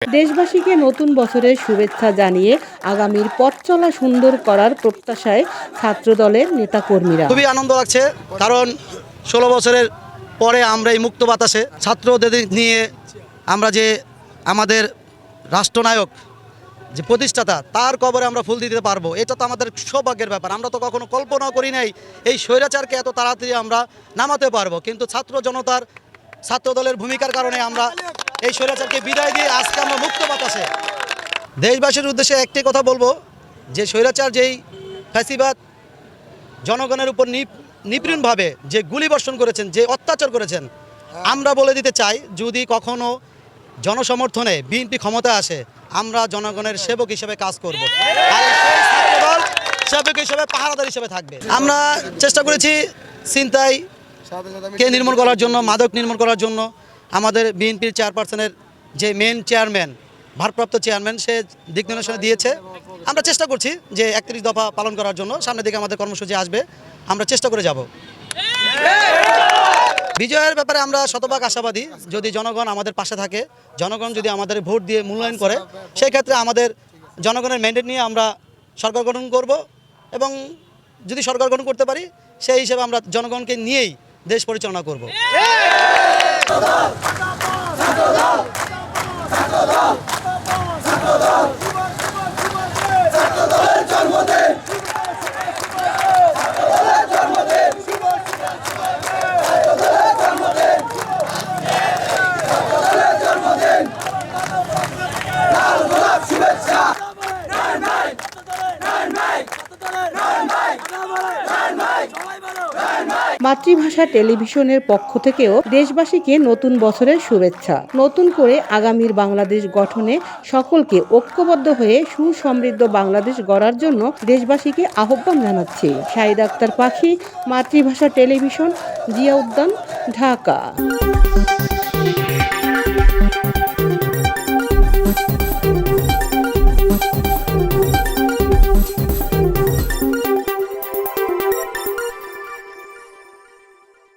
দেশবাসীকে নতুন বছরের শুভেচ্ছা জানিয়ে আগামীর পথ চলা সুন্দর করার প্রত্যাশায় ছাত্রদলের নেতাকর্মীরা। খুবই আনন্দ লাগছে, কারণ 16 বছরের পরে আমরা এই মুক্ত বাতাসে ছাত্রদের নিয়ে আমরা যে আমাদের রাষ্ট্রনায়ক যে প্রতিষ্ঠাতা তার কবরে আমরা ফুল দিতে পারবো, এটা তো আমাদের সৌভাগ্যের ব্যাপার। আমরা তো কখনো কল্পনা করি নাই এই স্বৈরাচারকে এত তাড়াতাড়ি আমরা নামাতে পারবো, কিন্তু ছাত্র জনতার ছাত্রদলের ভূমিকার কারণে আমরা এই স্বৈরাচারকে বিদায় দিয়ে আজকে আমরা মুক্ত বাতাসে। দেশবাসীর উদ্দেশ্যে একটি কথা বলবো, যে স্বৈরাচার যেই ফ্যাসিবাদ জনগণের উপর নিপীড়নভাবে যে গুলিবর্ষণ করেছেন, যে অত্যাচার করেছেন, আমরা বলে দিতে চাই যদি কখনো জনসমর্থনে বিএনপি ক্ষমতা আসে, আমরা জনগণের সেবক হিসেবে কাজ করব, আর সেই ছাত্রদল সেবক হিসেবে পাহারাদার হিসেবে থাকবে। আমরা চেষ্টা করেছি ছিনতাইকে নির্মূল করার জন্য, মাদক নির্মূল করার জন্য। আমাদের বিএনপির চেয়ারপারসনের যে মেন চেয়ারম্যান, ভারপ্রাপ্ত চেয়ারম্যান, সে দিক নির্দেশনা দিয়েছে। আমরা চেষ্টা করছি যে 31 দফা পালন করার জন্য। সামনের দিকে আমাদের কর্মসূচি আসবে, আমরা চেষ্টা করে যাব। বিজয়ের ব্যাপারে আমরা শতভাগ আশাবাদী। যদি জনগণ আমাদের পাশে থাকে, জনগণ যদি আমাদের ভোট দিয়ে মূল্যায়ন করে, সেই ক্ষেত্রে আমাদের জনগণের ম্যান্ডেট নিয়ে আমরা সরকার গঠন করব, এবং যদি সরকার গঠন করতে পারি সেই হিসেবে আমরা জনগণকে নিয়েই দেশ পরিচালনা করব। মাতৃভাষা টেলিভিশনের পক্ষ থেকেও দেশবাসীকে নতুন বছরের শুভেচ্ছা। নতুন করে আগামীর বাংলাদেশ গঠনে সকলকে ঐক্যবদ্ধ হয়ে সুসমৃদ্ধ বাংলাদেশ গড়ার জন্য দেশবাসীকে আহ্বান জানাচ্ছি। শাহিদ আক্তার পাখি, মাতৃভাষা টেলিভিশন, জিয়া উদ্যান, ঢাকা।